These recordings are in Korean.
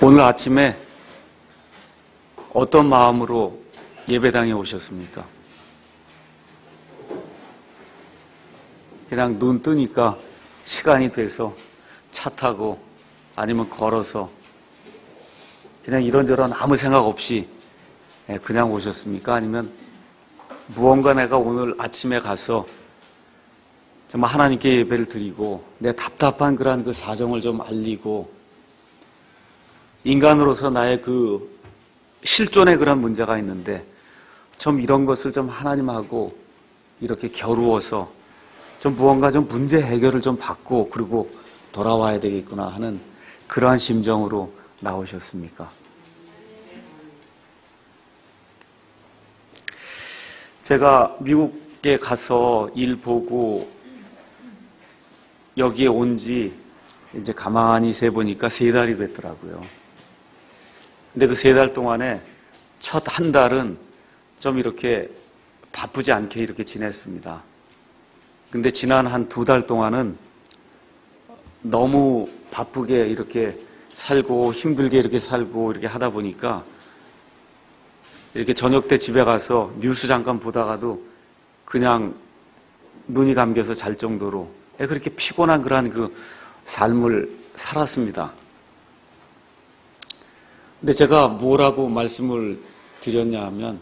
오늘 아침에 어떤 마음으로 예배당에 오셨습니까? 그냥 눈 뜨니까 시간이 돼서 차 타고 아니면 걸어서 그냥 이런저런 아무 생각 없이 그냥 오셨습니까? 아니면 무언가 내가 오늘 아침에 가서 정말 하나님께 예배를 드리고 내 답답한 그런 그 사정을 좀 알리고 인간으로서 나의 그 실존의 그런 문제가 있는데 좀 이런 것을 좀 하나님하고 이렇게 겨루어서 좀 무언가 좀 문제 해결을 좀 받고 그리고 돌아와야 되겠구나 하는 그러한 심정으로 나오셨습니까? 제가 미국에 가서 일 보고 여기에 온 지 이제 가만히 세보니까 3달이 됐더라고요. 근데 그 3달 동안에 첫 한 달은 좀 이렇게 바쁘지 않게 이렇게 지냈습니다. 근데 지난 한 2달 동안은 너무 바쁘게 이렇게 살고 힘들게 이렇게 살고 이렇게 하다 보니까 이렇게 저녁 때 집에 가서 뉴스 잠깐 보다가도 그냥 눈이 감겨서 잘 정도로 그렇게 피곤한 그러한 그 삶을 살았습니다. 근데 제가 뭐라고 말씀을 드렸냐 하면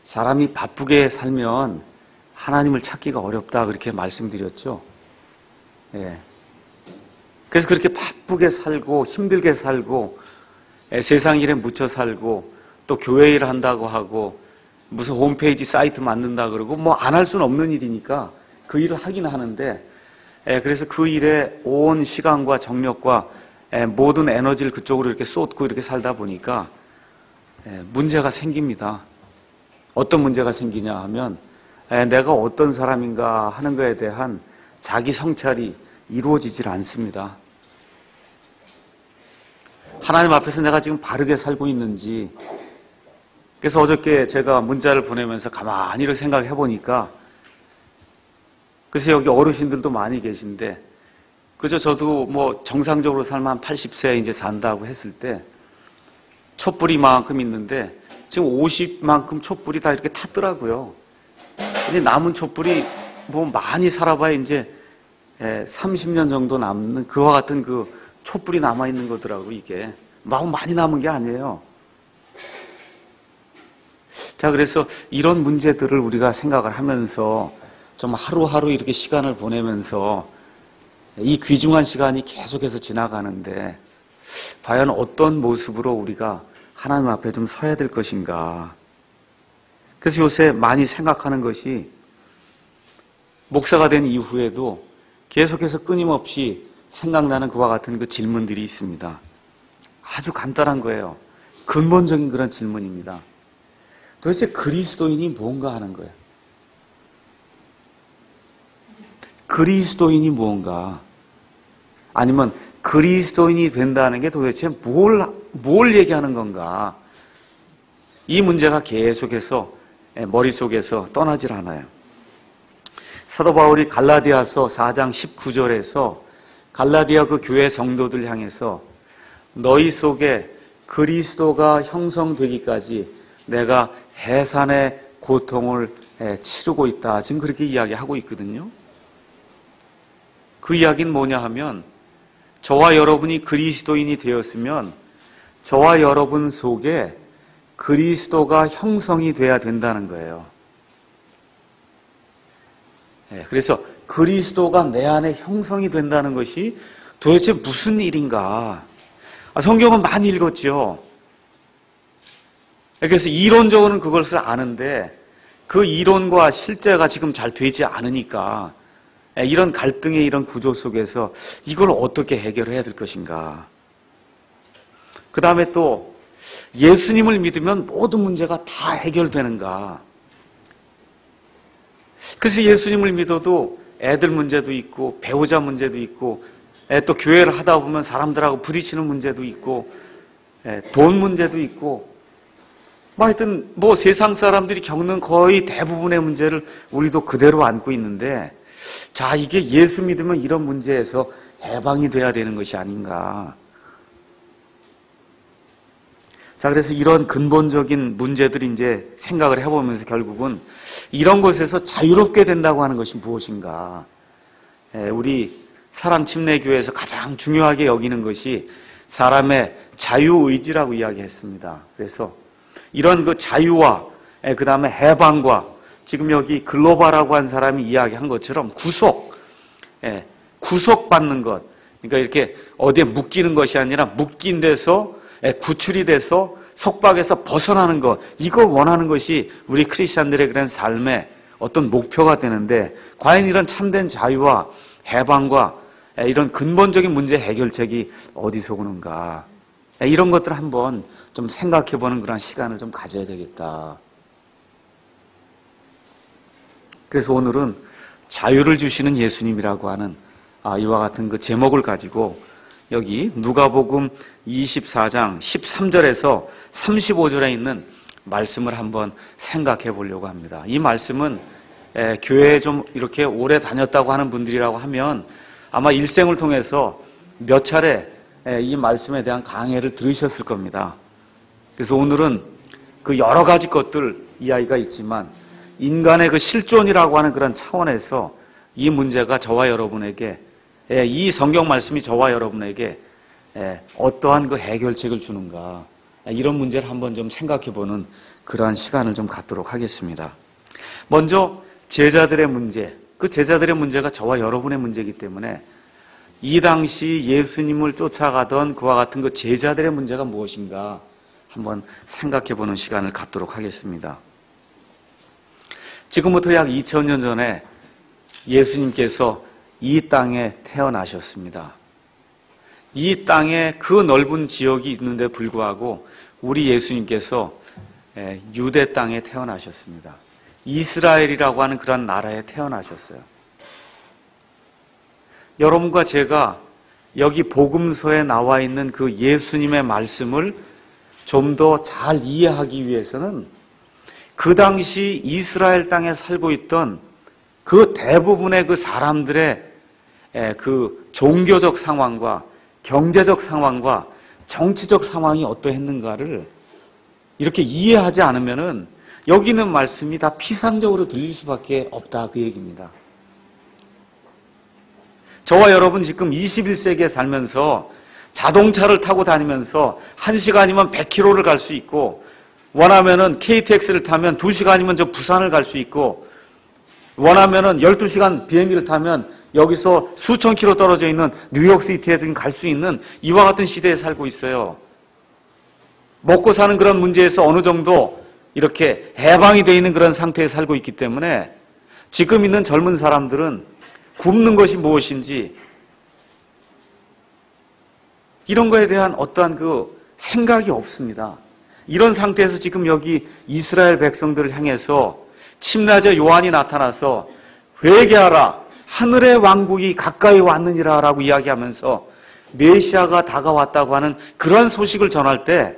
사람이 바쁘게 살면 하나님을 찾기가 어렵다 그렇게 말씀드렸죠. 예. 그래서 그렇게 바쁘게 살고 힘들게 살고 세상 일에 묻혀 살고 또 교회 일 한다고 하고 무슨 홈페이지 사이트 만든다 그러고 뭐 안 할 수는 없는 일이니까 그 일을 하긴 하는데 그래서 그 일에 온 시간과 정력과 모든 에너지를 그쪽으로 이렇게 쏟고 이렇게 살다 보니까 문제가 생깁니다. 어떤 문제가 생기냐 하면 내가 어떤 사람인가 하는 것에 대한 자기 성찰이 이루어지질 않습니다. 하나님 앞에서 내가 지금 바르게 살고 있는지. 그래서 어저께 제가 문자를 보내면서 가만히 이렇게 생각해 보니까 그래서 여기 어르신들도 많이 계신데 그저 저도 뭐 정상적으로 살면 한 80세 이제 산다고 했을 때 촛불이만큼 있는데 지금 50만큼 촛불이 다 이렇게 탔더라고요. 근데 남은 촛불이 뭐 많이 살아봐야 이제 30년 정도 남는 그와 같은 그 촛불이 남아있는 거더라고 이게. 많이 남은 게 아니에요. 자, 그래서 이런 문제들을 우리가 생각을 하면서 좀 하루하루 이렇게 시간을 보내면서 이 귀중한 시간이 계속해서 지나가는데 과연 어떤 모습으로 우리가 하나님 앞에 좀 서야 될 것인가. 그래서 요새 많이 생각하는 것이 목사가 된 이후에도 계속해서 끊임없이 생각나는 그와 같은 그 질문들이 있습니다. 아주 간단한 거예요. 근본적인 그런 질문입니다. 도대체 그리스도인이 뭔가 하는 거예요. 그리스도인이 뭔가 아니면 그리스도인이 된다는 게 도대체 뭘 얘기하는 건가. 이 문제가 계속해서 머릿속에서 떠나질 않아요. 사도 바울이 갈라디아서 4장 19절에서 갈라디아 그 교회 성도들 향해서 너희 속에 그리스도가 형성되기까지 내가 해산의 고통을 치르고 있다. 지금 그렇게 이야기하고 있거든요. 그 이야기는 뭐냐 하면 저와 여러분이 그리스도인이 되었으면 저와 여러분 속에 그리스도가 형성이 돼야 된다는 거예요. 그래서 그리스도가 내 안에 형성이 된다는 것이 도대체 무슨 일인가? 성경은 많이 읽었죠. 그래서 이론적으로는 그것을 아는데 그 이론과 실제가 지금 잘 되지 않으니까 이런 갈등의 이런 구조 속에서 이걸 어떻게 해결해야 될 것인가. 그 다음에 또 예수님을 믿으면 모든 문제가 다 해결되는가. 그래서 예수님을 믿어도 애들 문제도 있고 배우자 문제도 있고 또 교회를 하다 보면 사람들하고 부딪히는 문제도 있고 돈 문제도 있고 하여튼 세상 사람들이 겪는 거의 대부분의 문제를 우리도 그대로 안고 있는데 자, 이게 예수 믿으면 이런 문제에서 해방이 돼야 되는 것이 아닌가. 자, 그래서 이런 근본적인 문제들이 이제 생각을 해보면서 결국은 이런 것에서 자유롭게 된다고 하는 것이 무엇인가. 우리 사랑침례교회에서 가장 중요하게 여기는 것이 사람의 자유의지라고 이야기했습니다. 그래서 이런 그 자유와 그 다음에 해방과 지금 여기 글로바라고 한 사람이 이야기한 것처럼 구속받는 것. 그러니까 이렇게 어디에 묶이는 것이 아니라 묶인 데서 구출이 돼서 속박에서 벗어나는 것. 이걸 원하는 것이 우리 크리스찬들의 그런 삶의 어떤 목표가 되는데 과연 이런 참된 자유와 해방과 이런 근본적인 문제 해결책이 어디서 오는가. 이런 것들을 한번 좀 생각해보는 그런 시간을 좀 가져야 되겠다. 그래서 오늘은 자유를 주시는 예수님이라고 하는 이와 같은 그 제목을 가지고 여기 누가복음 24장 13절에서 35절에 있는 말씀을 한번 생각해 보려고 합니다. 이 말씀은 교회에 좀 이렇게 오래 다녔다고 하는 분들이라고 하면 아마 일생을 통해서 몇 차례 이 말씀에 대한 강해를 들으셨을 겁니다. 그래서 오늘은 그 여러 가지 것들 이야기가 있지만 인간의 그 실존이라고 하는 그런 차원에서 이 문제가 저와 여러분에게 이 성경 말씀이 저와 여러분에게 어떠한 그 해결책을 주는가 이런 문제를 한번 좀 생각해보는 그러한 시간을 좀 갖도록 하겠습니다. 먼저 제자들의 문제, 그 제자들의 문제가 저와 여러분의 문제이기 때문에 이 당시 예수님을 쫓아가던 그와 같은 그 제자들의 문제가 무엇인가 한번 생각해보는 시간을 갖도록 하겠습니다. 지금부터 약 2000년 전에 예수님께서 이 땅에 태어나셨습니다. 이 땅에 그 넓은 지역이 있는데 불구하고 우리 예수님께서 유대 땅에 태어나셨습니다. 이스라엘이라고 하는 그런 나라에 태어나셨어요. 여러분과 제가 여기 복음서에 나와 있는 그 예수님의 말씀을 좀 더 잘 이해하기 위해서는 그 당시 이스라엘 땅에 살고 있던 그 대부분의 그 사람들의 그 종교적 상황과 경제적 상황과 정치적 상황이 어떠했는가를 이렇게 이해하지 않으면은 여기 있는 말씀이 다 피상적으로 들릴 수밖에 없다 그 얘기입니다. 저와 여러분 지금 21세기에 살면서 자동차를 타고 다니면서 1시간이면 100km를 갈 수 있고 원하면은 KTX를 타면 2시간이면 저 부산을 갈 수 있고 원하면은 12시간 비행기를 타면 여기서 수천 킬로 떨어져 있는 뉴욕시티에 갈 수 있는 이와 같은 시대에 살고 있어요. 먹고 사는 그런 문제에서 어느 정도 이렇게 해방이 되어 있는 그런 상태에 살고 있기 때문에 지금 있는 젊은 사람들은 굶는 것이 무엇인지 이런 거에 대한 어떠한 그 생각이 없습니다. 이런 상태에서 지금 여기 이스라엘 백성들을 향해서 침례자 요한이 나타나서 회개하라 하늘의 왕국이 가까이 왔느니라 라고 이야기하면서 메시아가 다가왔다고 하는 그런 소식을 전할 때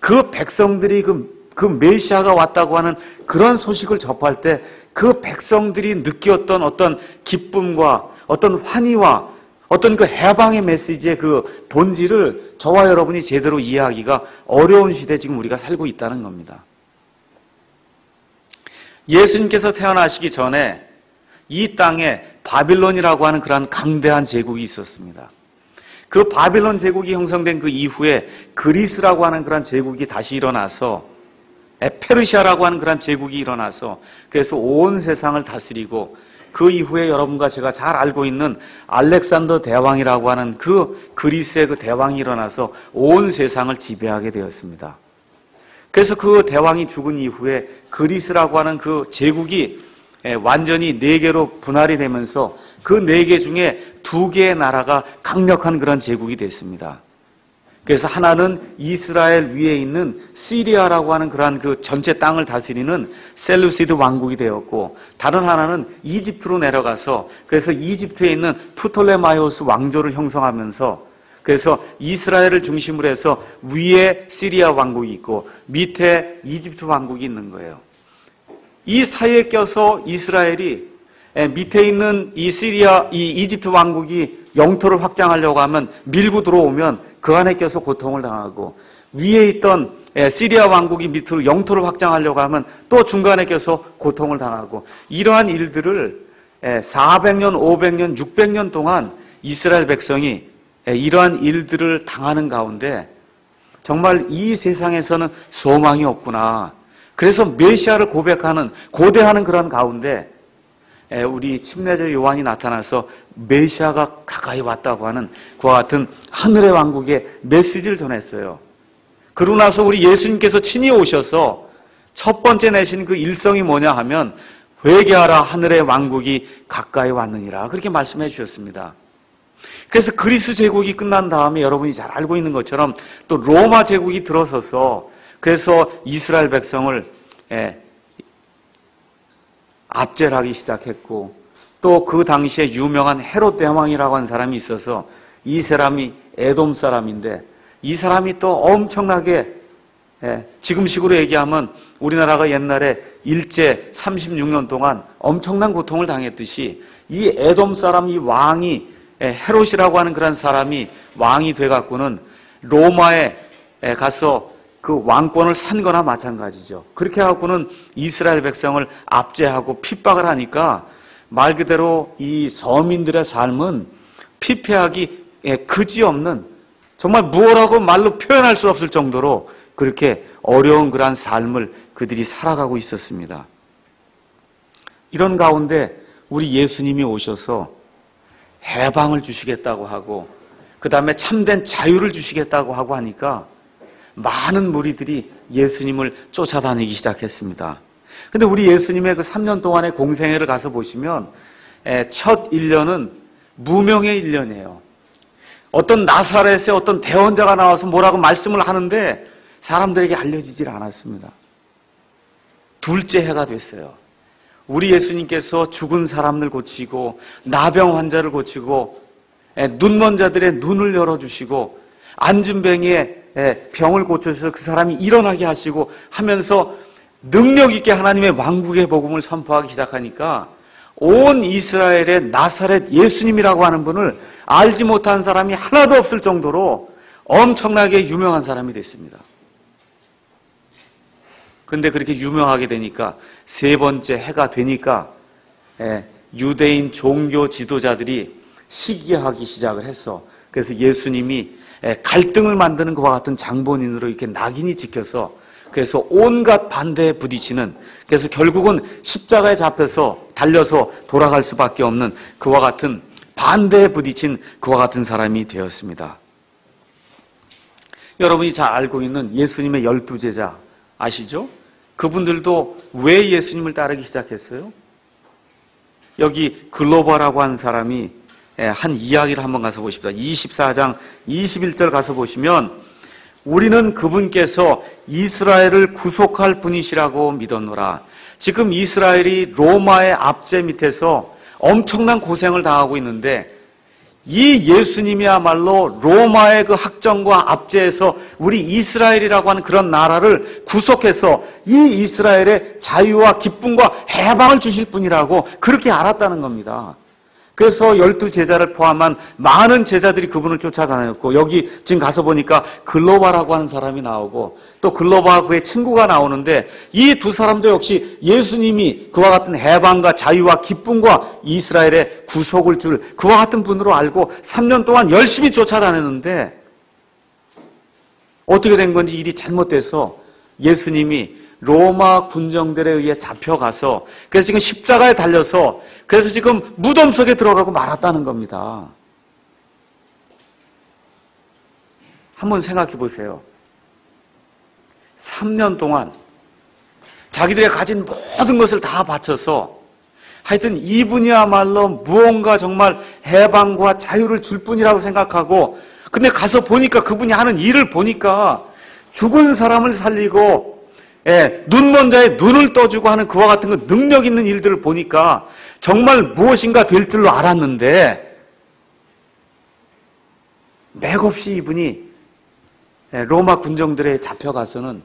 그 백성들이 그 메시아가 왔다고 하는 그런 소식을 접할 때 그 백성들이 느꼈던 어떤 기쁨과 어떤 환희와 어떤 그 해방의 메시지의 그 본질을 저와 여러분이 제대로 이해하기가 어려운 시대에 지금 우리가 살고 있다는 겁니다. 예수님께서 태어나시기 전에 이 땅에 바빌론이라고 하는 그러한 강대한 제국이 있었습니다. 그 바빌론 제국이 형성된 그 이후에 그리스라고 하는 그런 제국이 다시 일어나서 페르시아라고 하는 그런 제국이 일어나서 그래서 온 세상을 다스리고 그 이후에 여러분과 제가 잘 알고 있는 알렉산더 대왕이라고 하는 그 그리스의 그 대왕이 일어나서 온 세상을 지배하게 되었습니다. 그래서 그 대왕이 죽은 이후에 그리스라고 하는 그 제국이 완전히 4개로 분할이 되면서 그 4개 중에 2개의 나라가 강력한 그런 제국이 됐습니다. 그래서 하나는 이스라엘 위에 있는 시리아라고 하는 그러한 그 전체 땅을 다스리는 셀루시드 왕국이 되었고 다른 하나는 이집트로 내려가서 그래서 이집트에 있는 프톨레마이오스 왕조를 형성하면서 그래서 이스라엘을 중심으로 해서 위에 시리아 왕국이 있고 밑에 이집트 왕국이 있는 거예요. 이 사이에 껴서 이스라엘이 밑에 있는 이 시리아, 이 이집트 왕국이 영토를 확장하려고 하면 밀고 들어오면 그 안에 껴서 고통을 당하고 위에 있던 시리아 왕국이 밑으로 영토를 확장하려고 하면 또 중간에 껴서 고통을 당하고, 이러한 일들을 400년, 500년, 600년 동안 이스라엘 백성이 이러한 일들을 당하는 가운데 정말 이 세상에서는 소망이 없구나. 그래서 메시아를 고대하는 그런 가운데 우리 침례자 요한이 나타나서 메시아가 가까이 왔다고 하는 그와 같은 하늘의 왕국의 메시지를 전했어요. 그러고 나서 우리 예수님께서 친히 오셔서 첫 번째 내신 그 일성이 뭐냐 하면 회개하라, 하늘의 왕국이 가까이 왔느니라, 그렇게 말씀해 주셨습니다. 그래서 그리스 제국이 끝난 다음에 여러분이 잘 알고 있는 것처럼 또 로마 제국이 들어서서 그래서 이스라엘 백성을 압제하기 시작했고, 또 그 당시에 유명한 헤롯 대왕이라고 하는 사람이 있어서 이 사람이 에돔 사람인데, 이 사람이 또 엄청나게 지금식으로 얘기하면 우리나라가 옛날에 일제 36년 동안 엄청난 고통을 당했듯이 이 에돔 사람, 이 왕이 헤롯이라고 하는 그런 사람이 왕이 돼갖고는 로마에 가서 그 왕권을 산 거나 마찬가지죠. 그렇게 해갖고는 이스라엘 백성을 압제하고 핍박을 하니까 말 그대로 이 서민들의 삶은 피폐하기 그지없는, 정말 무엇라고 말로 표현할 수 없을 정도로 그렇게 어려운 그러한 삶을 그들이 살아가고 있었습니다. 이런 가운데 우리 예수님이 오셔서 해방을 주시겠다고 하고, 그 다음에 참된 자유를 주시겠다고 하고 하니까 많은 무리들이 예수님을 쫓아다니기 시작했습니다. 근데 우리 예수님의 그 3년 동안의 공생애를 가서 보시면 첫 1년은 무명의 1년이에요. 어떤 나사렛의 어떤 대언자가 나와서 뭐라고 말씀을 하는데 사람들에게 알려지질 않았습니다. 둘째 해가 됐어요. 우리 예수님께서 죽은 사람들 고치고, 나병 환자를 고치고, 눈먼 자들의 눈을 열어주시고, 안진뱅이의 병을 고쳐서 그 사람이 일어나게 하시고 하면서 능력 있게 하나님의 왕국의 복음을 선포하기 시작하니까 온 이스라엘의 나사렛 예수님이라고 하는 분을 알지 못한 사람이 하나도 없을 정도로 엄청나게 유명한 사람이 됐습니다. 근데 그렇게 유명하게 되니까 세 번째 해가 되니까 유대인 종교 지도자들이 시기하기 시작을 했어. 그래서 예수님이 갈등을 만드는 것과 같은 장본인으로 이렇게 낙인이 찍혀서, 그래서 온갖 반대에 부딪히는, 그래서 결국은 십자가에 잡혀서 달려서 돌아갈 수밖에 없는 그와 같은 반대에 부딪힌 그와 같은 사람이 되었습니다. 여러분이 잘 알고 있는 예수님의 12제자 아시죠? 그분들도 왜 예수님을 따르기 시작했어요? 여기 글로바라고 한 사람이 한 이야기를 한번 가서 보십시다. 24장 21절 가서 보시면 우리는 그분께서 이스라엘을 구속할 분이시라고 믿었노라. 지금 이스라엘이 로마의 압제 밑에서 엄청난 고생을 당하고 있는데 이 예수님이야말로 로마의 그 학정과 압제에서 우리 이스라엘이라고 하는 그런 나라를 구속해서 이 이스라엘의 자유와 기쁨과 해방을 주실 분이라고 그렇게 알았다는 겁니다. 그래서 12제자를 포함한 많은 제자들이 그분을 쫓아다녔고, 여기 지금 가서 보니까 글로바라고 하는 사람이 나오고 또 글로바와 그의 친구가 나오는데, 이 두 사람도 역시 예수님이 그와 같은 해방과 자유와 기쁨과 이스라엘의 구속을 줄 그와 같은 분으로 알고 3년 동안 열심히 쫓아다녔는데 어떻게 된 건지 일이 잘못돼서 예수님이 로마 군정들에 의해 잡혀가서, 그래서 지금 십자가에 달려서, 그래서 지금 무덤 속에 들어가고 말았다는 겁니다. 한번 생각해 보세요. 3년 동안 자기들이 가진 모든 것을 다 바쳐서 하여튼 이분이야말로 무언가 정말 해방과 자유를 줄 뿐이라고 생각하고, 근데 가서 보니까 그분이 하는 일을 보니까 죽은 사람을 살리고 눈먼 자의 눈을 떠주고 하는 그와 같은 그 능력 있는 일들을 보니까 정말 무엇인가 될 줄로 알았는데, 맥없이 이분이 로마 군정들에 잡혀가서는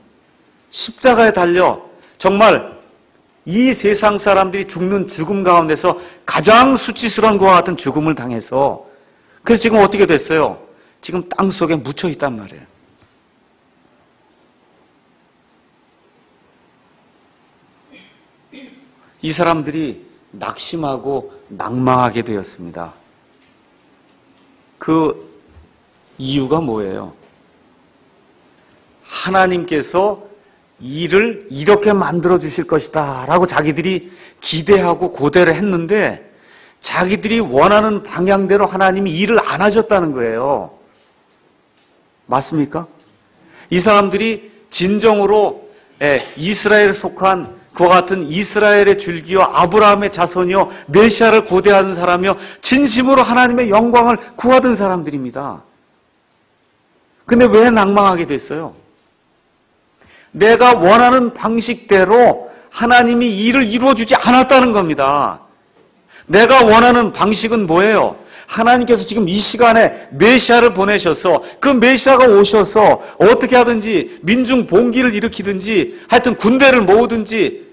십자가에 달려 정말 이 세상 사람들이 죽는 죽음 가운데서 가장 수치스러운 것과 같은 죽음을 당해서, 그래서 지금 어떻게 됐어요? 지금 땅 속에 묻혀 있단 말이에요. 이 사람들이 낙심하고 낭망하게 되었습니다. 그 이유가 뭐예요? 하나님께서 일을 이렇게 만들어 주실 것이다 라고 자기들이 기대하고 고대를 했는데 자기들이 원하는 방향대로 하나님이 일을 안 하셨다는 거예요. 맞습니까? 이 사람들이 진정으로 이스라엘에 속한 그와 같은 이스라엘의 줄기요 아브라함의 자손이요 메시아를 고대하는 사람이요 진심으로 하나님의 영광을 구하던 사람들입니다. 근데 왜 낭망하게 됐어요? 내가 원하는 방식대로 하나님이 일을 이루어주지 않았다는 겁니다. 내가 원하는 방식은 뭐예요? 하나님께서 지금 이 시간에 메시아를 보내셔서 그 메시아가 오셔서 어떻게 하든지 민중 봉기를 일으키든지 하여튼 군대를 모으든지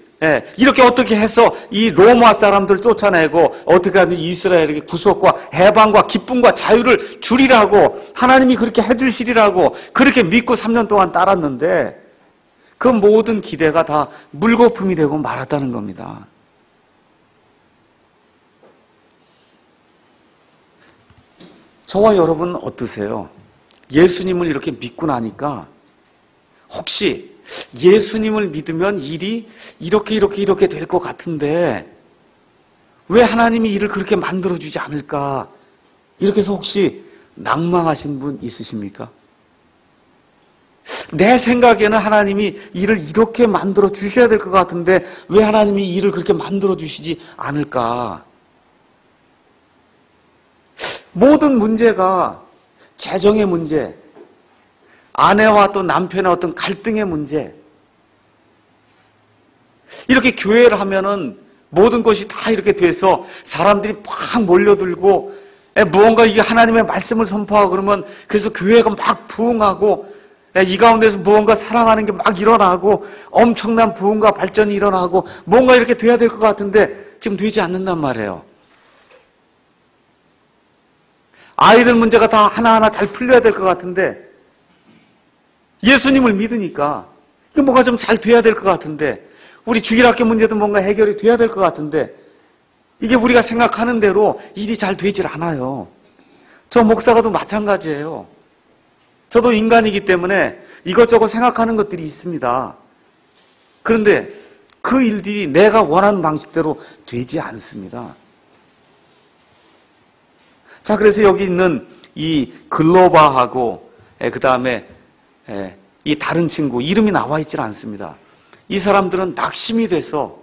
이렇게 어떻게 해서 이 로마 사람들 쫓아내고 어떻게 하든지 이스라엘에게 구속과 해방과 기쁨과 자유를 주리라고 하나님이 그렇게 해주시리라고 그렇게 믿고 3년 동안 따랐는데 그 모든 기대가 다 물거품이 되고 말았다는 겁니다. 저와 여러분은 어떠세요? 예수님을 이렇게 믿고 나니까 혹시 예수님을 믿으면 일이 이렇게 될 것 같은데 왜 하나님이 일을 그렇게 만들어주지 않을까? 이렇게 해서 혹시 낭망하신 분 있으십니까? 내 생각에는 하나님이 일을 이렇게 만들어 주셔야 될 것 같은데 왜 하나님이 일을 그렇게 만들어 주시지 않을까? 모든 문제가 재정의 문제, 아내와 또 남편의 어떤 갈등의 문제, 이렇게 교회를 하면은 모든 것이 다 이렇게 돼서 사람들이 막 몰려들고 무언가 이게 하나님의 말씀을 선포하고 그러면 그래서 교회가 막 부흥하고 이 가운데서 무언가 사랑하는 게 막 일어나고 엄청난 부흥과 발전이 일어나고 뭔가 이렇게 돼야 될 것 같은데 지금 되지 않는단 말이에요. 아이들 문제가 다 하나하나 잘 풀려야 될 것 같은데 예수님을 믿으니까 이게 뭐가 좀 잘 돼야 될 것 같은데 우리 주일학교 문제도 뭔가 해결이 돼야 될 것 같은데 이게 우리가 생각하는 대로 일이 잘 되질 않아요. 저 목사가도 마찬가지예요. 저도 인간이기 때문에 이것저것 생각하는 것들이 있습니다. 그런데 그 일들이 내가 원하는 방식대로 되지 않습니다. 자, 그래서 여기 있는 이 글로바하고 그 다음에 이 다른 친구 이름이 나와 있질 않습니다. 이 사람들은 낙심이 돼서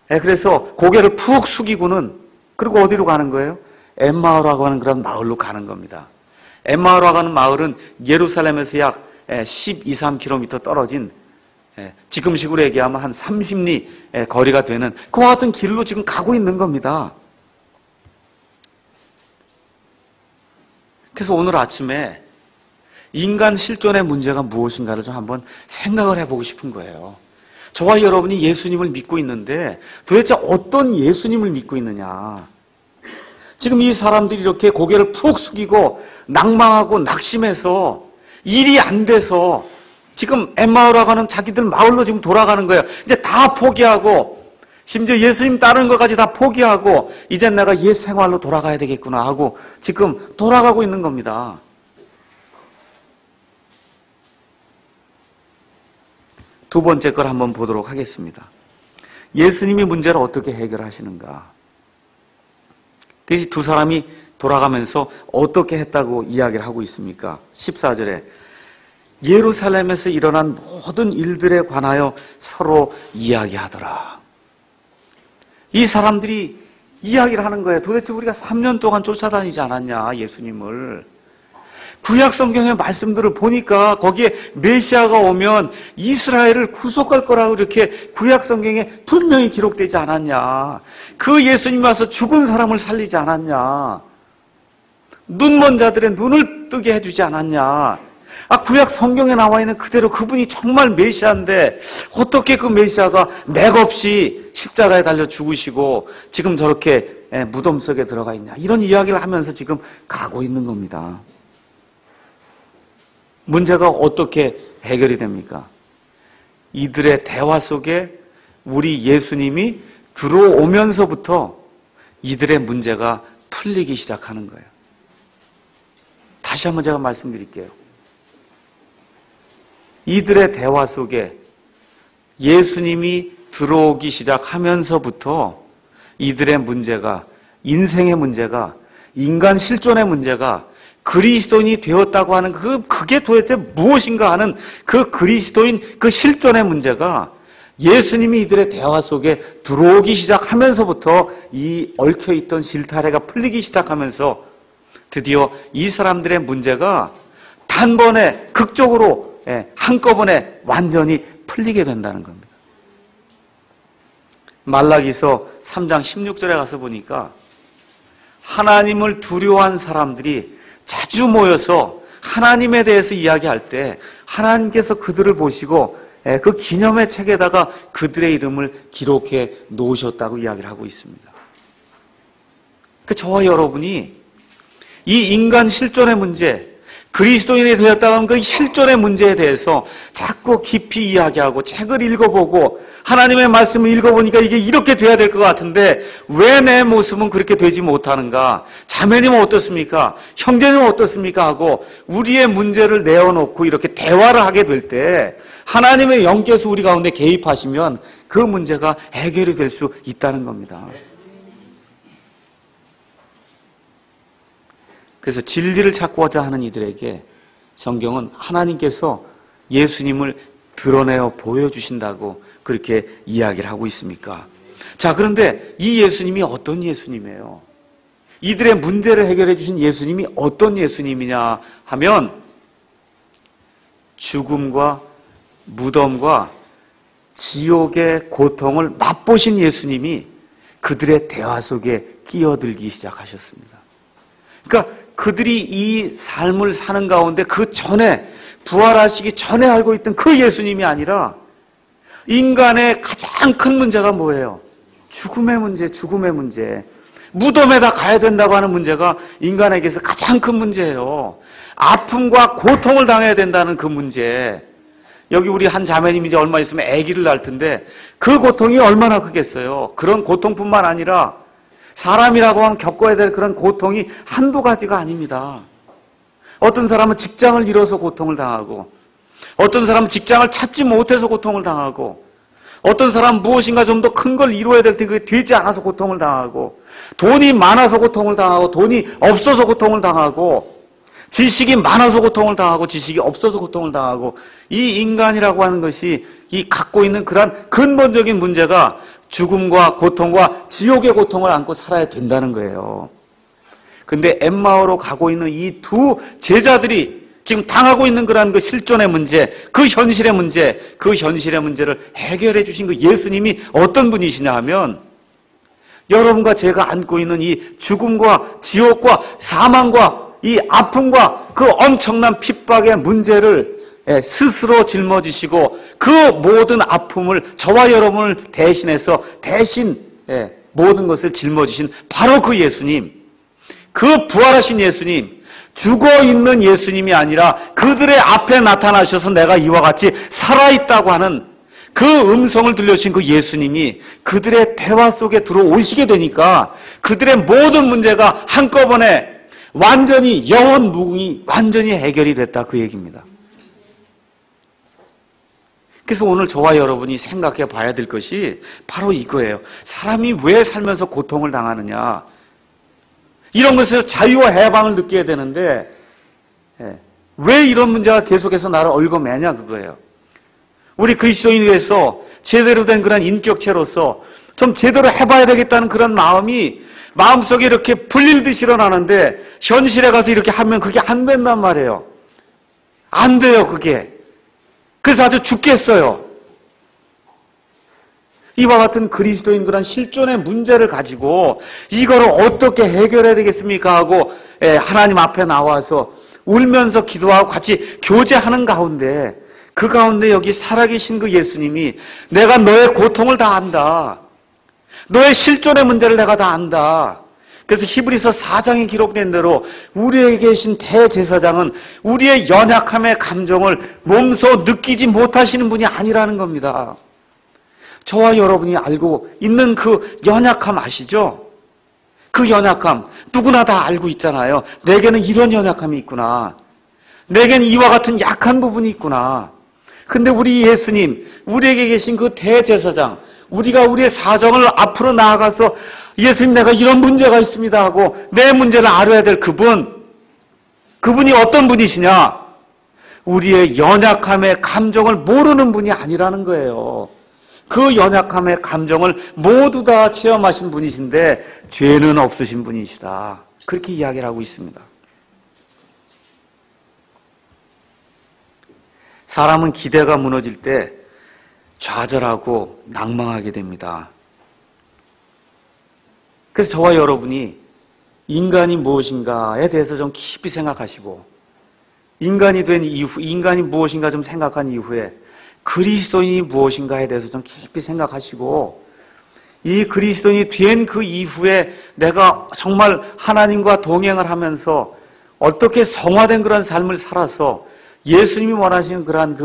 그래서 고개를 푹 숙이고는 그리고 어디로 가는 거예요? 엠마오라고 하는 그런 마을로 가는 겁니다. 엠마오라고 하는 마을은 예루살렘에서 약 12, 13km 떨어진 지금식으로 얘기하면 한 30리 거리가 되는 그와 같은 길로 지금 가고 있는 겁니다. 그래서 오늘 아침에 인간 실존의 문제가 무엇인가를 좀 한번 생각을 해보고 싶은 거예요. 저와 여러분이 예수님을 믿고 있는데 도대체 어떤 예수님을 믿고 있느냐. 지금 이 사람들이 이렇게 고개를 푹 숙이고 낭망하고 낙심해서 일이 안 돼서 지금 엠마오라고 하는 자기들 마을로 지금 돌아가는 거예요. 이제 다 포기하고 심지어 예수님 따르는 것까지 다 포기하고 이젠 내가 옛 생활로 돌아가야 되겠구나 하고 지금 돌아가고 있는 겁니다. 두 번째 걸 한번 보도록 하겠습니다. 예수님이 문제를 어떻게 해결하시는가. 그래서 두 사람이 돌아가면서 어떻게 했다고 이야기를 하고 있습니까? 14절에 예루살렘에서 일어난 모든 일들에 관하여 서로 이야기하더라. 이 사람들이 이야기를 하는 거예요. 도대체 우리가 3년 동안 쫓아다니지 않았냐, 예수님을. 구약 성경의 말씀들을 보니까 거기에 메시아가 오면 이스라엘을 구속할 거라고 이렇게 구약 성경에 분명히 기록되지 않았냐. 그 예수님이 와서 죽은 사람을 살리지 않았냐. 눈먼 자들의 눈을 뜨게 해주지 않았냐. 구약 성경에 나와 있는 그대로 그분이 정말 메시아인데 어떻게 그 메시아가 맥없이 십자가에 달려 죽으시고 지금 저렇게 무덤 속에 들어가 있냐. 이런 이야기를 하면서 지금 가고 있는 겁니다. 문제가 어떻게 해결이 됩니까? 이들의 대화 속에 우리 예수님이 들어오면서부터 이들의 문제가 풀리기 시작하는 거예요. 다시 한번 제가 말씀드릴게요. 이들의 대화 속에 예수님이 들어오기 시작하면서부터 이들의 문제가, 인생의 문제가, 인간 실존의 문제가 그리스도인이 되었다고 하는 그게 도대체 무엇인가 하는 그 그리스도인 그 실존의 문제가 예수님이 이들의 대화 속에 들어오기 시작하면서부터 이 얽혀있던 실타래가 풀리기 시작하면서 드디어 이 사람들의 문제가 단번에 극적으로 한꺼번에 완전히 풀리게 된다는 겁니다. 말라기서 3장 16절에 가서 보니까 하나님을 두려워한 사람들이 자주 모여서 하나님에 대해서 이야기할 때 하나님께서 그들을 보시고 그 기념의 책에다가 그들의 이름을 기록해 놓으셨다고 이야기를 하고 있습니다. 저와 여러분이 이 인간 실존의 문제, 그리스도인이 되었다고 하는 그 실존의 문제에 대해서 자꾸 깊이 이야기하고 책을 읽어보고 하나님의 말씀을 읽어보니까 이게 이렇게 돼야 될 것 같은데 왜 내 모습은 그렇게 되지 못하는가? 자매님은 어떻습니까? 형제님은 어떻습니까? 하고 우리의 문제를 내어놓고 이렇게 대화를 하게 될 때 하나님의 영께서 우리 가운데 개입하시면 그 문제가 해결이 될 수 있다는 겁니다. 그래서 진리를 찾고자 하는 이들에게 성경은 하나님께서 예수님을 드러내어 보여주신다고 그렇게 이야기를 하고 있습니까? 자, 그런데 이 예수님이 어떤 예수님이에요? 이들의 문제를 해결해 주신 예수님이 어떤 예수님이냐 하면 죽음과 무덤과 지옥의 고통을 맛보신 예수님이 그들의 대화 속에 끼어들기 시작하셨습니다. 그러니까 그들이 이 삶을 사는 가운데 그 전에 부활하시기 전에 알고 있던 그 예수님이 아니라 인간의 가장 큰 문제가 뭐예요? 죽음의 문제, 죽음의 문제. 무덤에다 가야 된다고 하는 문제가 인간에게서 가장 큰 문제예요. 아픔과 고통을 당해야 된다는 그 문제. 여기 우리 한 자매님이 이제 얼마 있으면 아기를 낳을 텐데 그 고통이 얼마나 크겠어요. 그런 고통뿐만 아니라 사람이라고 하면 겪어야 될 그런 고통이 한두 가지가 아닙니다. 어떤 사람은 직장을 잃어서 고통을 당하고 어떤 사람은 직장을 찾지 못해서 고통을 당하고 어떤 사람은 무엇인가 좀 더 큰 걸 이루어야 될 텐데 그게 되지 않아서 고통을 당하고 돈이 많아서 고통을 당하고 돈이 없어서 고통을 당하고 지식이 많아서 고통을 당하고 지식이 없어서 고통을 당하고 이 인간이라고 하는 것이 이 갖고 있는 그러한 근본적인 문제가 죽음과 고통과 지옥의 고통을 안고 살아야 된다는 거예요. 근데 엠마오로 가고 있는 이 두 제자들이 지금 당하고 있는 그러한 그 실존의 문제, 그 현실의 문제, 그 현실의 문제를 해결해 주신 그 예수님이 어떤 분이시냐 하면 여러분과 제가 안고 있는 이 죽음과 지옥과 사망과 이 아픔과 그 엄청난 핍박의 문제를 스스로 짊어지시고 그 모든 아픔을 저와 여러분을 대신해서 대신 모든 것을 짊어지신 바로 그 예수님, 그 부활하신 예수님, 죽어있는 예수님이 아니라 그들의 앞에 나타나셔서 내가 이와 같이 살아있다고 하는 그 음성을 들려주신 그 예수님이 그들의 대화 속에 들어오시게 되니까 그들의 모든 문제가 한꺼번에 완전히 영원 무궁이 완전히 해결이 됐다 그 얘기입니다. 그래서 오늘 저와 여러분이 생각해 봐야 될 것이 바로 이거예요. 사람이 왜 살면서 고통을 당하느냐. 이런 것에서 자유와 해방을 느껴야 되는데 왜 이런 문제가 계속해서 나를 얽어매냐 그거예요. 우리 그리스도인이 돼서 제대로 된 그런 인격체로서 좀 제대로 해봐야 되겠다는 그런 마음이 마음속에 이렇게 불릴듯이 일어나는데 현실에 가서 이렇게 하면 그게 안 된단 말이에요. 안 돼요 그게. 그래서 아주 죽겠어요. 이와 같은 그리스도인 그런 실존의 문제를 가지고 이거를 어떻게 해결해야 되겠습니까 하고 하나님 앞에 나와서 울면서 기도하고 같이 교제하는 가운데 그 가운데 여기 살아계신 그 예수님이 내가 너의 고통을 다 안다. 너의 실존의 문제를 내가 다 안다. 그래서 히브리서 4장에 기록된 대로 우리에게 계신 대제사장은 우리의 연약함의 감정을 몸소 느끼지 못하시는 분이 아니라는 겁니다. 저와 여러분이 알고 있는 그 연약함 아시죠? 그 연약함 누구나 다 알고 있잖아요. 내게는 이런 연약함이 있구나. 내게는 이와 같은 약한 부분이 있구나. 근데 우리 예수님, 우리에게 계신 그 대제사장, 우리가 우리의 사정을 앞으로 나아가서 예수님 내가 이런 문제가 있습니다 하고 내 문제를 알아야 될 그분이 어떤 분이시냐? 우리의 연약함의 감정을 모르는 분이 아니라는 거예요. 그 연약함의 감정을 모두 다 체험하신 분이신데 죄는 없으신 분이시다. 그렇게 이야기를 하고 있습니다. 사람은 기대가 무너질 때 좌절하고 낭망하게 됩니다. 그래서 저와 여러분이 인간이 무엇인가에 대해서 좀 깊이 생각하시고 인간이 된 이후, 인간이 무엇인가 좀 생각한 이후에 그리스도인이 무엇인가에 대해서 좀 깊이 생각하시고 이 그리스도인이 된 그 이후에 내가 정말 하나님과 동행을 하면서 어떻게 성화된 그런 삶을 살아서 예수님이 원하시는 그러한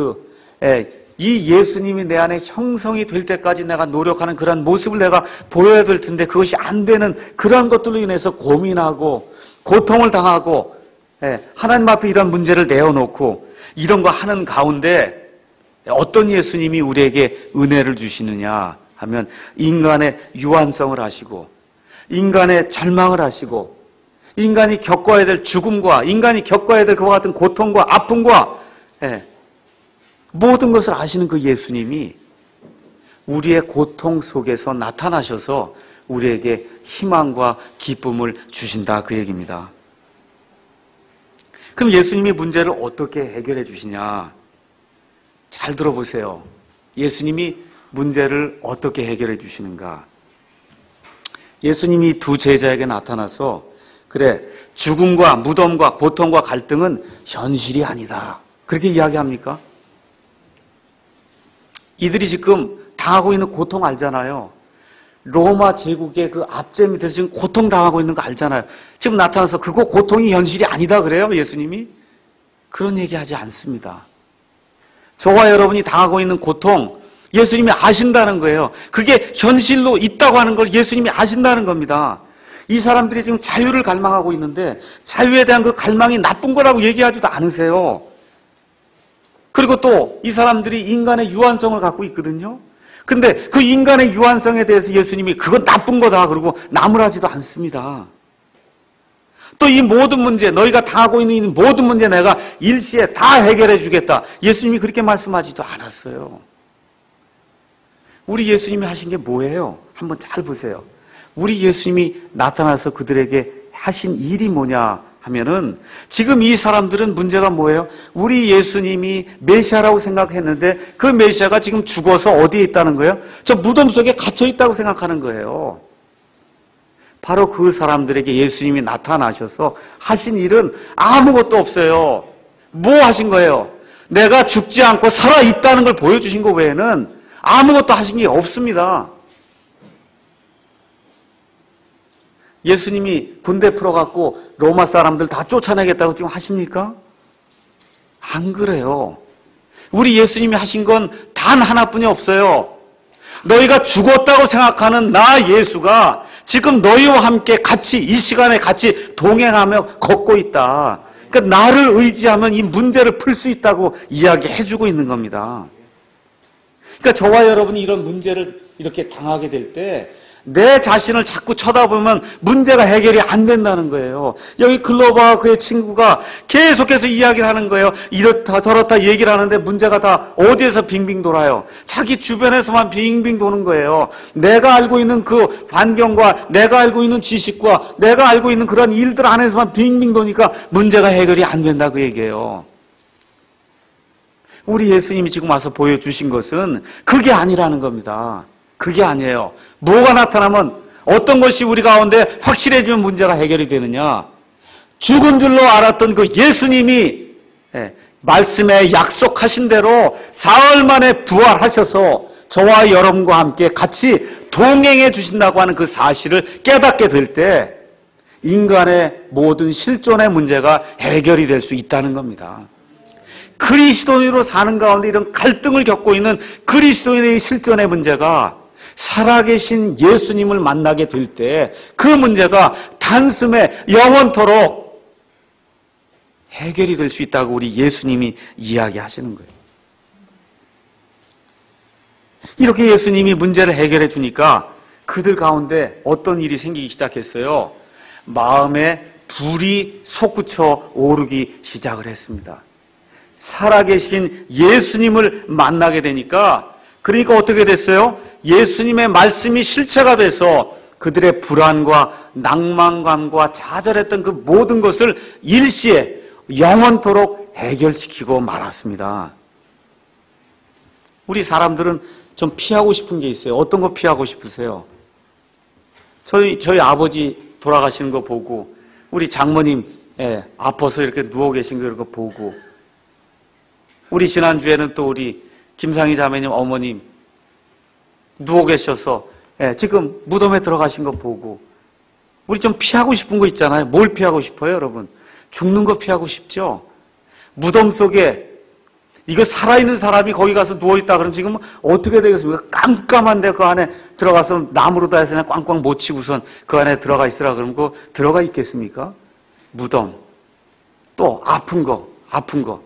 이 예수님이 내 안에 형성이 될 때까지 내가 노력하는 그런 모습을 내가 보여야 될 텐데 그것이 안 되는 그런 것들로 인해서 고민하고 고통을 당하고 하나님 앞에 이런 문제를 내어놓고 이런 거 하는 가운데 어떤 예수님이 우리에게 은혜를 주시느냐 하면 인간의 유한성을 아시고 인간의 절망을 아시고 인간이 겪어야 될 죽음과 인간이 겪어야 될 그와 같은 고통과 아픔과 모든 것을 아시는 그 예수님이 우리의 고통 속에서 나타나셔서 우리에게 희망과 기쁨을 주신다 그 얘기입니다. 그럼 예수님이 문제를 어떻게 해결해 주시냐? 잘 들어보세요. 예수님이 문제를 어떻게 해결해 주시는가? 예수님이 두 제자에게 나타나서 그래, 죽음과 무덤과 고통과 갈등은 현실이 아니다. 그렇게 이야기합니까? 이들이 지금 당하고 있는 고통 알잖아요. 로마 제국의 그 압제 밑에서 지금 고통당하고 있는 거 알잖아요. 지금 나타나서 그거 고통이 현실이 아니다 그래요, 예수님이? 그런 얘기하지 않습니다. 저와 여러분이 당하고 있는 고통, 예수님이 아신다는 거예요. 그게 현실로 있다고 하는 걸 예수님이 아신다는 겁니다. 이 사람들이 지금 자유를 갈망하고 있는데 자유에 대한 그 갈망이 나쁜 거라고 얘기하지도 않으세요. 그리고 또 이 사람들이 인간의 유한성을 갖고 있거든요. 근데 그 인간의 유한성에 대해서 예수님이 그건 나쁜 거다 그러고 나무라지도 않습니다. 또 이 모든 문제, 너희가 당하고 있는 이 모든 문제 내가 일시에 다 해결해 주겠다. 예수님이 그렇게 말씀하지도 않았어요. 우리 예수님이 하신 게 뭐예요? 한번 잘 보세요. 우리 예수님이 나타나서 그들에게 하신 일이 뭐냐 하면은 지금 이 사람들은 문제가 뭐예요? 우리 예수님이 메시아라고 생각했는데 그 메시아가 지금 죽어서 어디에 있다는 거예요? 저 무덤 속에 갇혀 있다고 생각하는 거예요. 바로 그 사람들에게 예수님이 나타나셔서 하신 일은 아무것도 없어요. 뭐 하신 거예요? 내가 죽지 않고 살아있다는 걸 보여주신 것 외에는 아무것도 하신 게 없습니다. 예수님이 군대 풀어갖고 로마 사람들 다 쫓아내겠다고 지금 하십니까? 안 그래요. 우리 예수님이 하신 건 단 하나뿐이 없어요. 너희가 죽었다고 생각하는 나 예수가 지금 너희와 함께 같이 이 시간에 같이 동행하며 걷고 있다. 그러니까 나를 의지하면 이 문제를 풀 수 있다고 이야기해주고 있는 겁니다. 그러니까 저와 여러분이 이런 문제를 이렇게 당하게 될 때 내 자신을 자꾸 쳐다보면 문제가 해결이 안 된다는 거예요. 여기 글로바와 그의 친구가 계속해서 이야기를 하는 거예요. 이렇다 저렇다 얘기를 하는데 문제가 다 어디에서 빙빙 돌아요. 자기 주변에서만 빙빙 도는 거예요. 내가 알고 있는 그 환경과 내가 알고 있는 지식과 내가 알고 있는 그런 일들 안에서만 빙빙 도니까 문제가 해결이 안 된다 그 얘기예요. 우리 예수님이 지금 와서 보여주신 것은 그게 아니라는 겁니다. 그게 아니에요. 뭐가 나타나면 어떤 것이 우리 가운데 확실해지면 문제가 해결이 되느냐? 죽은 줄로 알았던 그 예수님이 말씀에 약속하신 대로 사흘 만에 부활하셔서 저와 여러분과 함께 같이 동행해 주신다고 하는 그 사실을 깨닫게 될 때 인간의 모든 실존의 문제가 해결이 될 수 있다는 겁니다. 그리스도인으로 사는 가운데 이런 갈등을 겪고 있는 그리스도인의 실존의 문제가 살아계신 예수님을 만나게 될 때 그 문제가 단숨에 영원토록 해결이 될 수 있다고 우리 예수님이 이야기하시는 거예요. 이렇게 예수님이 문제를 해결해 주니까 그들 가운데 어떤 일이 생기기 시작했어요. 마음에 불이 솟구쳐 오르기 시작을 했습니다. 살아계신 예수님을 만나게 되니까, 그러니까 어떻게 됐어요? 예수님의 말씀이 실체가 돼서 그들의 불안과 낭만감과 좌절했던 그 모든 것을 일시에 영원토록 해결시키고 말았습니다. 우리 사람들은 좀 피하고 싶은 게 있어요. 어떤 거 피하고 싶으세요? 저희 아버지 돌아가시는 거 보고, 우리 장모님 아파서 이렇게 누워 계신 거 이런 거 보고, 우리 지난주에는 또 우리 김상희 자매님 어머님 누워 계셔서 지금 무덤에 들어가신 거 보고, 우리 좀 피하고 싶은 거 있잖아요. 뭘 피하고 싶어요, 여러분? 죽는 거 피하고 싶죠? 무덤 속에 이거 살아있는 사람이 거기 가서 누워있다 그러면 지금 어떻게 되겠습니까? 깜깜한데 그 안에 들어가서 나무로 다 해서 그냥 꽝꽝 못 치고선 그 안에 들어가 있으라 그러면 그 들어가 있겠습니까? 무덤. 또 아픈 거.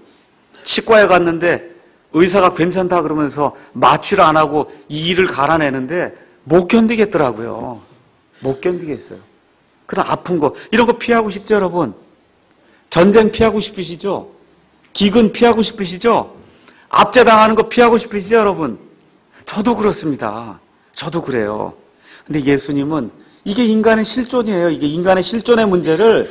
치과에 갔는데 의사가 괜찮다 그러면서 마취를 안 하고 이 이를 갈아내는데 못 견디겠더라고요. 못 견디겠어요. 그런 아픈 거, 이런 거 피하고 싶죠, 여러분? 전쟁 피하고 싶으시죠? 기근 피하고 싶으시죠? 압제당하는 거 피하고 싶으시죠, 여러분? 저도 그렇습니다. 저도 그래요. 근데 예수님은 이게 인간의 실존이에요. 이게 인간의 실존의 문제를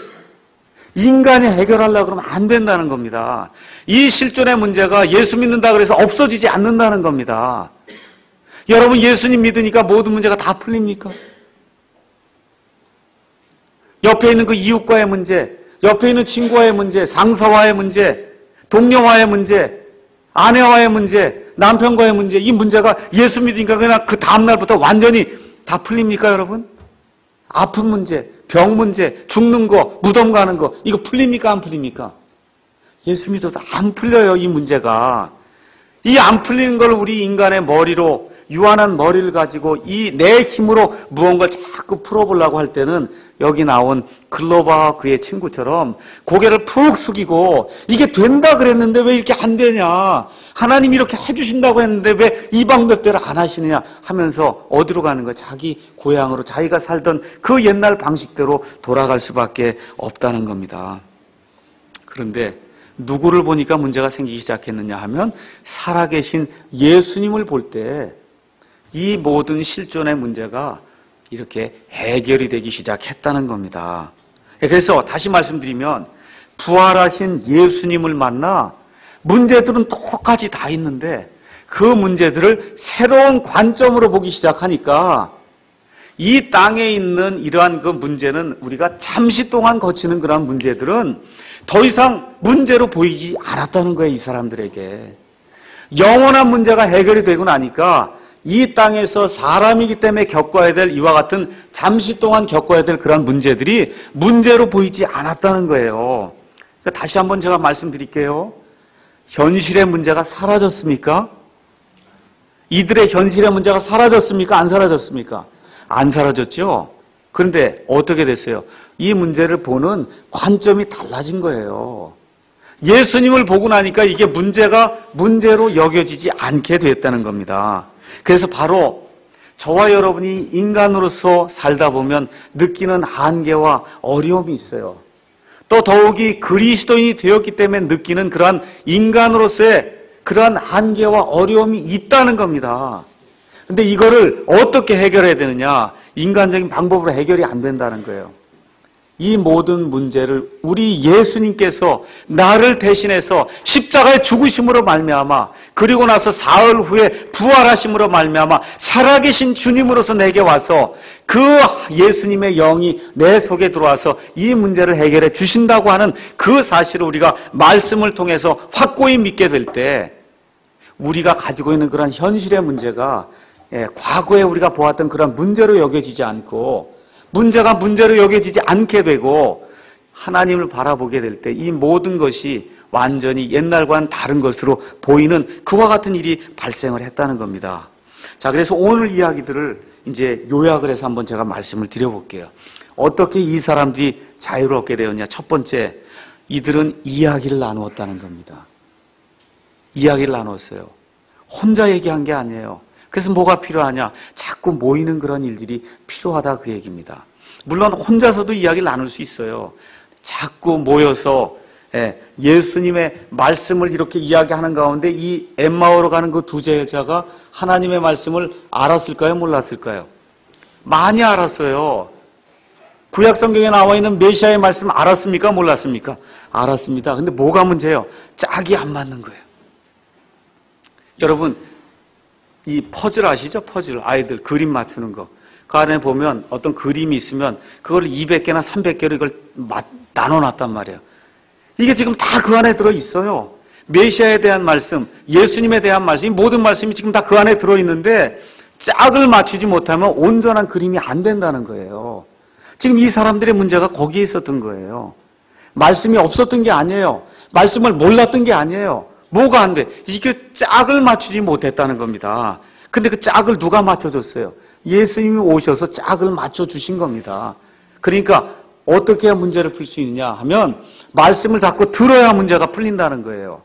인간이 해결하려고 그러면 안 된다는 겁니다. 이 실존의 문제가 예수 믿는다 그래서 없어지지 않는다는 겁니다. 여러분, 예수님 믿으니까 모든 문제가 다 풀립니까? 옆에 있는 그 이웃과의 문제, 옆에 있는 친구와의 문제, 상사와의 문제, 동료와의 문제, 아내와의 문제, 남편과의 문제, 이 문제가 예수 믿으니까 그냥 그 다음날부터 완전히 다 풀립니까, 여러분? 아픈 문제, 병 문제, 죽는 거, 무덤 가는 거, 이거 풀립니까, 안 풀립니까? 예수 믿어도 안 풀려요, 이 문제가. 이 안 풀리는 걸 우리 인간의 머리로, 유한한 머리를 가지고 이 내 힘으로 무언가를 자꾸 풀어보려고 할 때는 여기 나온 글로바와 그의 친구처럼 고개를 푹 숙이고 이게 된다 그랬는데 왜 이렇게 안 되냐, 하나님이 이렇게 해주신다고 했는데 왜 이 방법대로 안 하시느냐 하면서 어디로 가는 거야? 자기 고향으로, 자기가 살던 그 옛날 방식대로 돌아갈 수밖에 없다는 겁니다. 그런데 누구를 보니까 문제가 생기기 시작했느냐 하면 살아계신 예수님을 볼 때 이 모든 실존의 문제가 이렇게 해결이 되기 시작했다는 겁니다. 그래서 다시 말씀드리면 부활하신 예수님을 만나 문제들은 똑같이 다 있는데 그 문제들을 새로운 관점으로 보기 시작하니까 이 땅에 있는 이러한 그 문제는, 우리가 잠시 동안 거치는 그러한 문제들은 더 이상 문제로 보이지 않았다는 거예요, 이 사람들에게. 영원한 문제가 해결이 되고 나니까 이 땅에서 사람이기 때문에 겪어야 될 이와 같은 잠시 동안 겪어야 될 그런 문제들이 문제로 보이지 않았다는 거예요. 그러니까 다시 한번 제가 말씀드릴게요. 현실의 문제가 사라졌습니까? 이들의 현실의 문제가 사라졌습니까? 안 사라졌습니까? 안 사라졌죠? 그런데 어떻게 됐어요? 이 문제를 보는 관점이 달라진 거예요. 예수님을 보고 나니까 이게 문제가 문제로 여겨지지 않게 됐다는 겁니다. 그래서 바로 저와 여러분이 인간으로서 살다 보면 느끼는 한계와 어려움이 있어요. 또 더욱이 그리스도인이 되었기 때문에 느끼는 그러한 인간으로서의 그러한 한계와 어려움이 있다는 겁니다. 근데 이거를 어떻게 해결해야 되느냐? 인간적인 방법으로 해결이 안 된다는 거예요. 이 모든 문제를 우리 예수님께서 나를 대신해서 십자가의 죽으심으로 말미암아, 그리고 나서 사흘 후에 부활하심으로 말미암아 살아계신 주님으로서 내게 와서 그 예수님의 영이 내 속에 들어와서 이 문제를 해결해 주신다고 하는 그 사실을 우리가 말씀을 통해서 확고히 믿게 될 때 우리가 가지고 있는 그런 현실의 문제가 과거에 우리가 보았던 그런 문제로 여겨지지 않고 문제가 문제로 여겨지지 않게 되고 하나님을 바라보게 될 때 이 모든 것이 완전히 옛날과는 다른 것으로 보이는 그와 같은 일이 발생을 했다는 겁니다. 자, 그래서 오늘 이야기들을 이제 요약을 해서 한번 제가 말씀을 드려볼게요. 어떻게 이 사람들이 자유롭게 되었냐? 첫 번째, 이들은 이야기를 나누었다는 겁니다. 이야기를 나눴어요. 혼자 얘기한 게 아니에요. 그래서 뭐가 필요하냐? 자꾸 모이는 그런 일들이 필요하다 그 얘기입니다. 물론 혼자서도 이야기를 나눌 수 있어요. 자꾸 모여서 예수님의 말씀을 이렇게 이야기하는 가운데 이 엠마오로 가는 그 두 제자가 하나님의 말씀을 알았을까요? 몰랐을까요? 많이 알았어요. 구약 성경에 나와 있는 메시아의 말씀 알았습니까? 몰랐습니까? 알았습니다. 근데 뭐가 문제예요? 짝이 안 맞는 거예요. 여러분, 이 퍼즐 아시죠? 퍼즐. 아이들 그림 맞추는 거. 그 안에 보면 어떤 그림이 있으면 그걸 200개나 300개로 이걸 나눠놨단 말이에요. 이게 지금 다 그 안에 들어있어요. 메시아에 대한 말씀, 예수님에 대한 말씀, 이 모든 말씀이 지금 다 그 안에 들어있는데 짝을 맞추지 못하면 온전한 그림이 안 된다는 거예요. 지금 이 사람들의 문제가 거기에 있었던 거예요. 말씀이 없었던 게 아니에요. 말씀을 몰랐던 게 아니에요. 뭐가 안 돼? 이게 짝을 맞추지 못했다는 겁니다. 근데 그 짝을 누가 맞춰줬어요? 예수님이 오셔서 짝을 맞춰주신 겁니다. 그러니까 어떻게 해야 문제를 풀 수 있느냐 하면 말씀을 자꾸 들어야 문제가 풀린다는 거예요.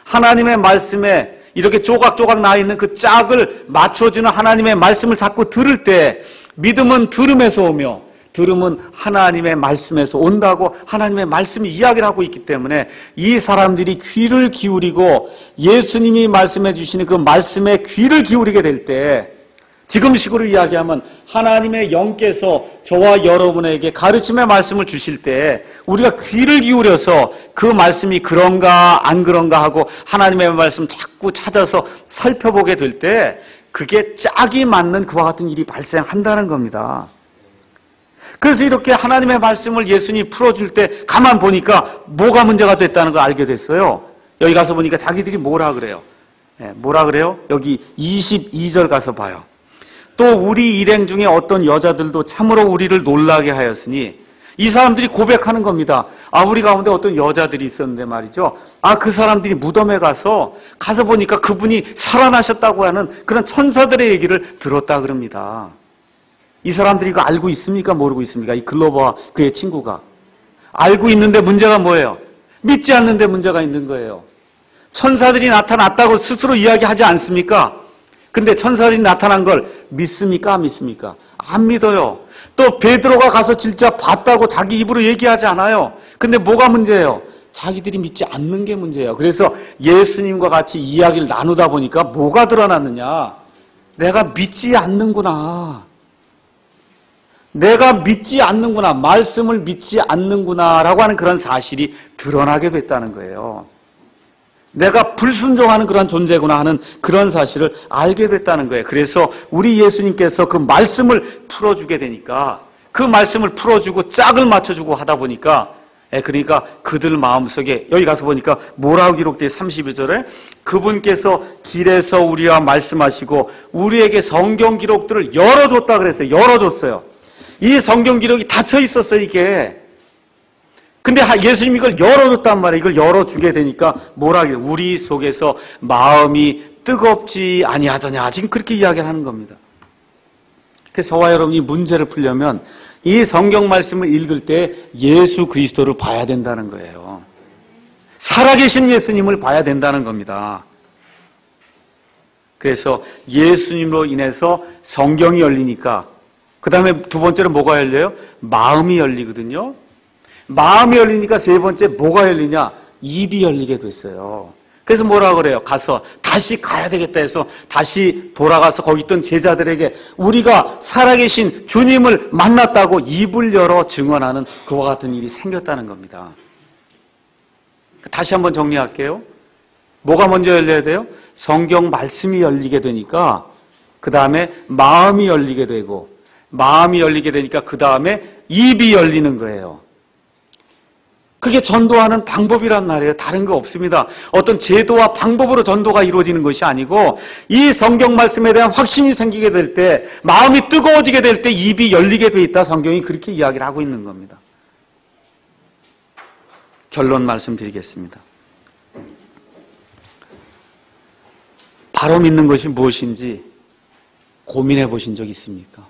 하나님의 말씀에 이렇게 조각조각 나 있는 그 짝을 맞춰주는 하나님의 말씀을 자꾸 들을 때 믿음은 들음에서 오며 들음은 하나님의 말씀에서 온다고 하나님의 말씀이 이야기를 하고 있기 때문에 이 사람들이 귀를 기울이고 예수님이 말씀해 주시는 그 말씀에 귀를 기울이게 될 때 지금식으로 이야기하면 하나님의 영께서 저와 여러분에게 가르침의 말씀을 주실 때 우리가 귀를 기울여서 그 말씀이 그런가 안 그런가 하고 하나님의 말씀 자꾸 찾아서 살펴보게 될 때 그게 짝이 맞는 그와 같은 일이 발생한다는 겁니다. 그래서 이렇게 하나님의 말씀을 예수님이 풀어줄 때 가만 보니까 뭐가 문제가 됐다는 걸 알게 됐어요. 여기 가서 보니까 자기들이 뭐라 그래요? 뭐라 그래요? 여기 22절 가서 봐요. 또 우리 일행 중에 어떤 여자들도 참으로 우리를 놀라게 하였으니 이 사람들이 고백하는 겁니다. 아, 우리 가운데 어떤 여자들이 있었는데 말이죠. 아, 그 사람들이 무덤에 가서 보니까 그분이 살아나셨다고 하는 그런 천사들의 얘기를 들었다 그럽니다. 이 사람들이 이거 알고 있습니까? 모르고 있습니까? 이 글로버와 그의 친구가. 알고 있는데 문제가 뭐예요? 믿지 않는데 문제가 있는 거예요. 천사들이 나타났다고 스스로 이야기하지 않습니까? 근데 천사들이 나타난 걸 믿습니까? 안 믿습니까? 안 믿어요. 또 베드로가 가서 진짜 봤다고 자기 입으로 얘기하지 않아요. 근데 뭐가 문제예요? 자기들이 믿지 않는 게 문제예요. 그래서 예수님과 같이 이야기를 나누다 보니까 뭐가 드러났느냐? 내가 믿지 않는구나. 내가 믿지 않는구나. 말씀을 믿지 않는구나라고 하는 그런 사실이 드러나게 됐다는 거예요. 내가 불순종하는 그런 존재구나 하는 그런 사실을 알게 됐다는 거예요. 그래서 우리 예수님께서 그 말씀을 풀어주게 되니까 그 말씀을 풀어주고 짝을 맞춰주고 하다 보니까 그러니까 그들 마음속에 여기 가서 보니까 뭐라고 기록되어 32절에 그분께서 길에서 우리와 말씀하시고 우리에게 성경 기록들을 열어줬다 그랬어요. 열어줬어요. 이 성경 기록이 닫혀 있었어요, 이게. 근데 예수님이 이걸 열어줬단 말이에요. 이걸 열어주게 되니까 뭐라 그래요? 우리 속에서 마음이 뜨겁지 아니하더냐. 지금 그렇게 이야기를 하는 겁니다. 그래서 저와 여러분이 문제를 풀려면 이 성경 말씀을 읽을 때 예수 그리스도를 봐야 된다는 거예요. 살아계신 예수님을 봐야 된다는 겁니다. 그래서 예수님으로 인해서 성경이 열리니까 그 다음에 두 번째로 뭐가 열려요? 마음이 열리거든요. 마음이 열리니까 세 번째 뭐가 열리냐? 입이 열리게 됐어요. 그래서 뭐라 그래요? 가서 다시 가야 되겠다 해서 다시 돌아가서 거기 있던 제자들에게 우리가 살아계신 주님을 만났다고 입을 열어 증언하는 그와 같은 일이 생겼다는 겁니다. 다시 한번 정리할게요. 뭐가 먼저 열려야 돼요? 성경 말씀이 열리게 되니까 그 다음에 마음이 열리게 되고 마음이 열리게 되니까 그 다음에 입이 열리는 거예요. 그게 전도하는 방법이란 말이에요. 다른 거 없습니다. 어떤 제도와 방법으로 전도가 이루어지는 것이 아니고 이 성경 말씀에 대한 확신이 생기게 될 때 마음이 뜨거워지게 될 때 입이 열리게 돼 있다. 성경이 그렇게 이야기를 하고 있는 겁니다. 결론 말씀드리겠습니다. 바로 믿는 것이 무엇인지 고민해 보신 적 있습니까?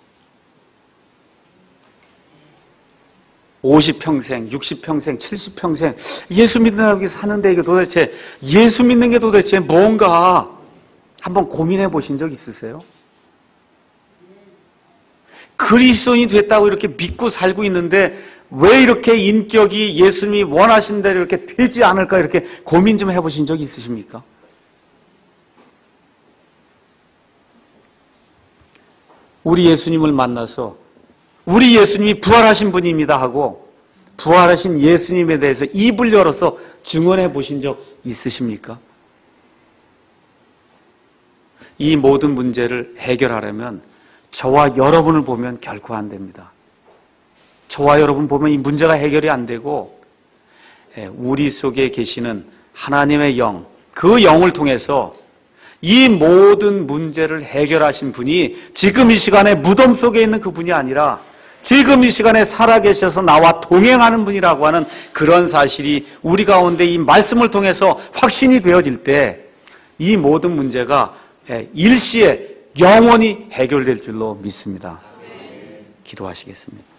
50평생, 60평생, 70평생 예수 믿는다고 사는데 이게 도대체 예수 믿는 게 도대체 뭔가 한번 고민해 보신 적 있으세요? 그리스도인이 됐다고 이렇게 믿고 살고 있는데 왜 이렇게 인격이 예수님이 원하신 대로 이렇게 되지 않을까 이렇게 고민 좀 해보신 적 있으십니까? 우리 예수님을 만나서 우리 예수님이 부활하신 분입니다 하고 부활하신 예수님에 대해서 입을 열어서 증언해 보신 적 있으십니까? 이 모든 문제를 해결하려면 저와 여러분을 보면 결코 안 됩니다. 저와 여러분 보면 이 문제가 해결이 안 되고 우리 속에 계시는 하나님의 영, 그 영을 통해서 이 모든 문제를 해결하신 분이 지금 이 시간에 무덤 속에 있는 그분이 아니라 지금 이 시간에 살아계셔서 나와 동행하는 분이라고 하는 그런 사실이 우리 가운데 이 말씀을 통해서 확신이 되어질 때 이 모든 문제가 일시에 영원히 해결될 줄로 믿습니다. 기도하시겠습니다.